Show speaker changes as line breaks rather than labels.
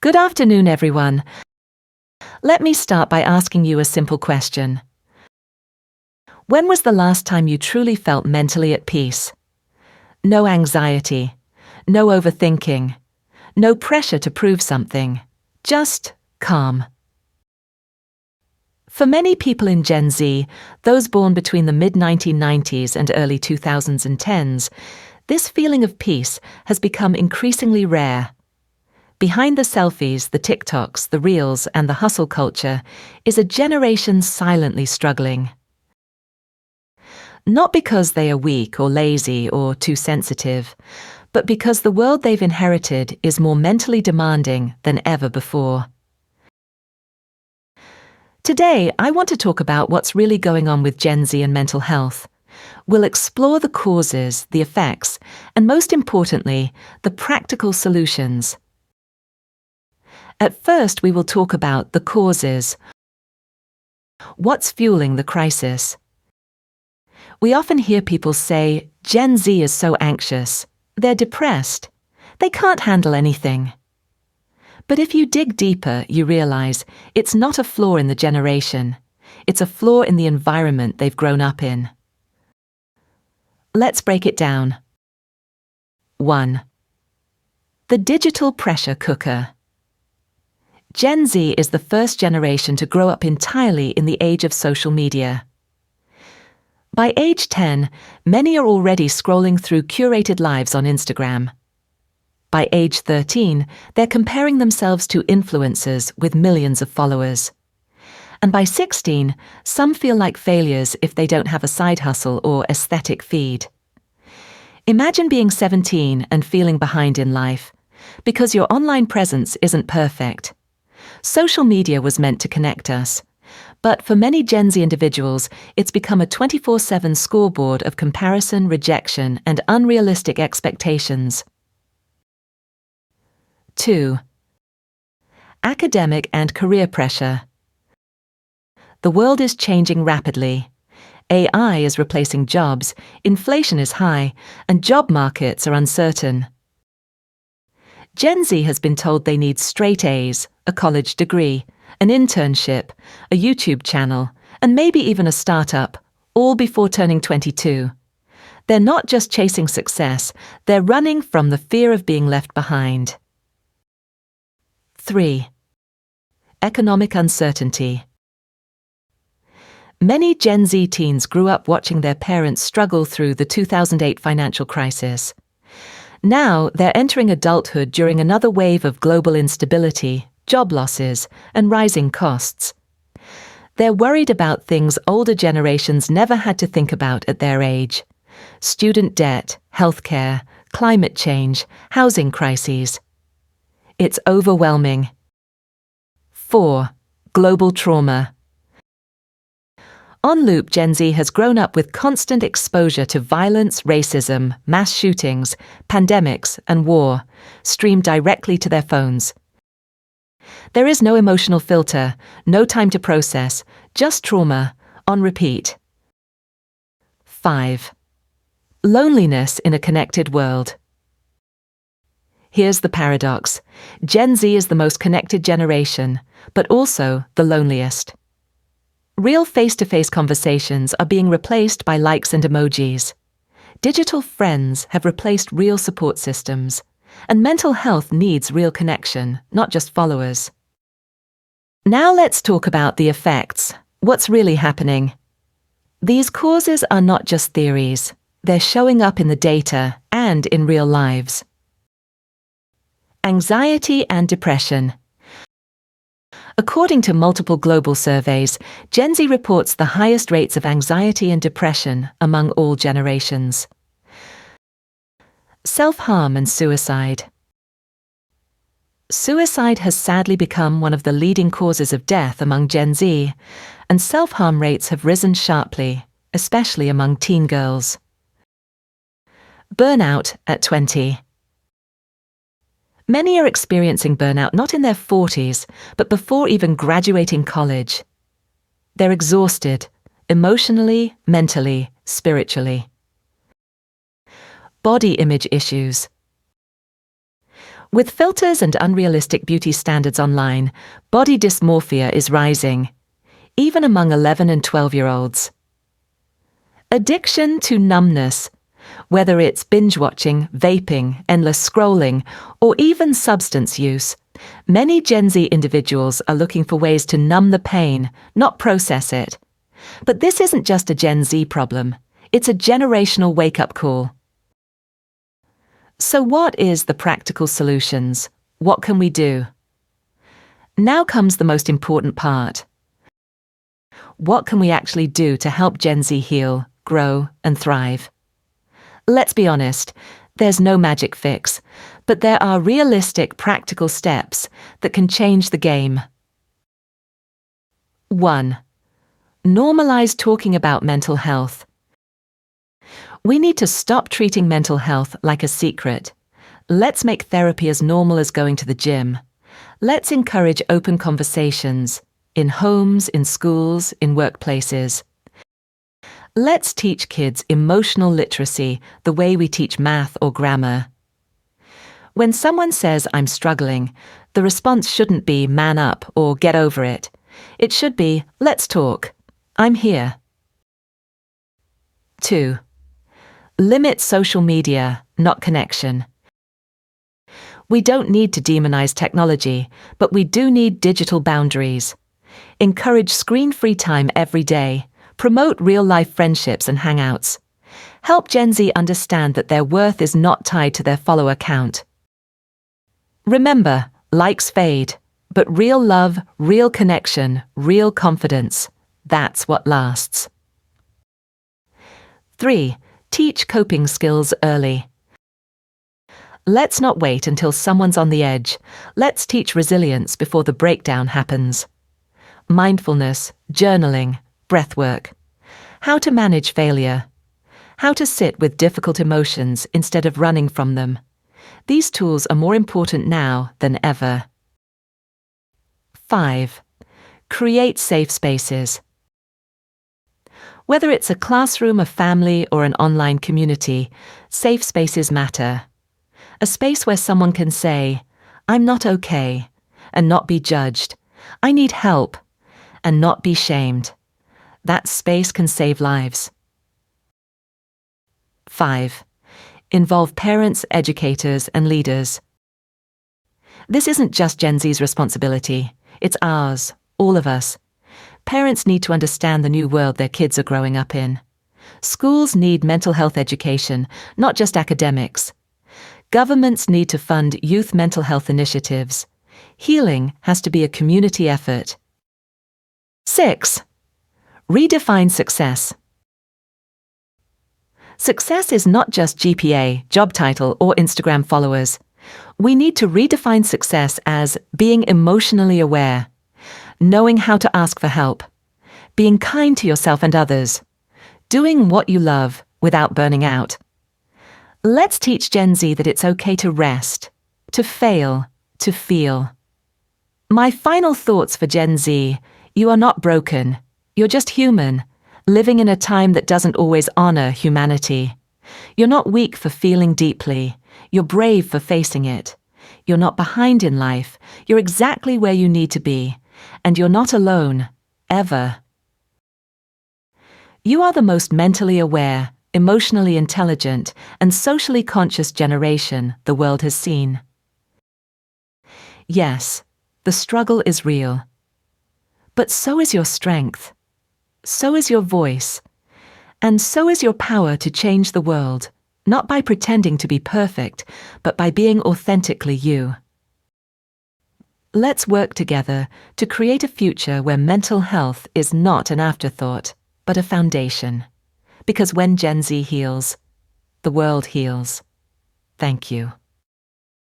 Good afternoon, everyone. Let me start by asking you a simple question. When was the last time you truly felt mentally at peace? No anxiety, no overthinking, no pressure to prove something, just calm. For many people in Gen Z, those born between the mid-1990s and early 2010s, this feeling of peace has become increasingly rare. Behind the selfies, the TikToks, the Reels, and the hustle culture is a generation silently struggling. Not because they are weak or lazy or too sensitive, but because the world they've inherited is more mentally demanding than ever before. Today, I want to talk about what's really going on with Gen Z and mental health. We'll explore the causes, the effects, and most importantly, the practical solutions. At first, we will talk about the causes. What's fueling the crisis? We often hear people say, Gen Z is so anxious. They're depressed. They can't handle anything. But if you dig deeper, you realize it's not a flaw in the generation. It's a flaw in the environment they've grown up in. Let's break it down. 1. The digital pressure cooker. Gen Z is the first generation to grow up entirely in the age of social media. By age 10, many are already scrolling through curated lives on Instagram. By age 13, they're comparing themselves to influencers with millions of followers. And by 16, some feel like failures if they don't have a side hustle or aesthetic feed. Imagine being 17 and feeling behind in life, because your online presence isn't perfect. Social media was meant to connect us, but for many Gen Z individuals, it's become a 24/7 scoreboard of comparison, rejection, and unrealistic expectations. 2. Academic and career pressure. The world is changing rapidly. AI is replacing jobs, inflation is high, and job markets are uncertain. Gen Z has been told they need straight A's, a college degree, an internship, a YouTube channel, and maybe even a startup, all before turning 22. They're not just chasing success, they're running from the fear of being left behind. 3. Economic uncertainty. Many Gen Z teens grew up watching their parents struggle through the 2008 financial crisis. Now, they're entering adulthood during another wave of global instability, job losses, and rising costs. They're worried about things older generations never had to think about at their age: student debt, healthcare, climate change, housing crises. It's overwhelming. 4. Global trauma. On loop, Gen Z has grown up with constant exposure to violence, racism, mass shootings, pandemics, and war, streamed directly to their phones. There is no emotional filter, no time to process, just trauma, on repeat. 5. Loneliness in a connected world. Here's the paradox. Gen Z is the most connected generation, but also the loneliest. Real face-to-face conversations are being replaced by likes and emojis. Digital friends have replaced real support systems, and mental health needs real connection, not just followers. Now let's talk about the effects. What's really happening? These causes are not just theories. They're showing up in the data and in real lives. Anxiety and depression. According to multiple global surveys, Gen Z reports the highest rates of anxiety and depression among all generations. Self-harm and suicide. Suicide has sadly become one of the leading causes of death among Gen Z, and self-harm rates have risen sharply, especially among teen girls. Burnout at 20. Many are experiencing burnout not in their 40s, but before even graduating college. They're exhausted, emotionally, mentally, spiritually. Body image issues. With filters and unrealistic beauty standards online, body dysmorphia is rising, even among 11 and 12-year-olds. Addiction to numbness, whether it's binge-watching, vaping, endless scrolling, or even substance use, many Gen Z individuals are looking for ways to numb the pain, not process it. But this isn't just a Gen Z problem. It's a generational wake-up call. So what is the practical solutions? What can we do? Now comes the most important part. What can we actually do to help Gen Z heal, grow, and thrive? Let's be honest, there's no magic fix, but there are realistic, practical steps that can change the game. 1. Normalize talking about mental health. We need to stop treating mental health like a secret. Let's make therapy as normal as going to the gym. Let's encourage open conversations in homes, in schools, in workplaces. Let's teach kids emotional literacy the way we teach math or grammar. When someone says, "I'm struggling," the response shouldn't be "man up" or "get over it." It should be, "Let's talk. I'm here." 2. Limit social media, not connection. We don't need to demonize technology, but we do need digital boundaries. Encourage screen-free time every day. Promote real-life friendships and hangouts. Help Gen Z understand that their worth is not tied to their follower count. Remember, likes fade, but real love, real connection, real confidence, that's what lasts. 3. Teach coping skills early. Let's not wait until someone's on the edge. Let's teach resilience before the breakdown happens. Mindfulness, journaling, breathwork. How to manage failure. How to sit with difficult emotions instead of running from them. These tools are more important now than ever. 5. Create safe spaces. Whether it's a classroom, a family, or an online community, safe spaces matter. A space where someone can say, "I'm not okay," and not be judged. "I need help," and not be shamed. That space can save lives. 5. Involve parents, educators, and leaders. This isn't just Gen Z's responsibility. It's ours, all of us. Parents need to understand the new world their kids are growing up in. Schools need mental health education, not just academics. Governments need to fund youth mental health initiatives. Healing has to be a community effort. 6. Redefine success. Success is not just GPA, job title, or Instagram followers. We need to redefine success as being emotionally aware, knowing how to ask for help, being kind to yourself and others, doing what you love without burning out. Let's teach Gen Z that it's okay to rest, to fail, to feel. My final thoughts for Gen Z: you are not broken. You're just human, living in a time that doesn't always honor humanity. You're not weak for feeling deeply. You're brave for facing it. You're not behind in life. You're exactly where you need to be. And you're not alone, ever. You are the most mentally aware, emotionally intelligent, and socially conscious generation the world has seen. Yes, the struggle is real. But so is your strength. So is your voice. And so is your power to change the world, not by pretending to be perfect, but by being authentically you. Let's work together to create a future where mental health is not an afterthought, but a foundation. Because when Gen Z heals, the world heals. Thank you.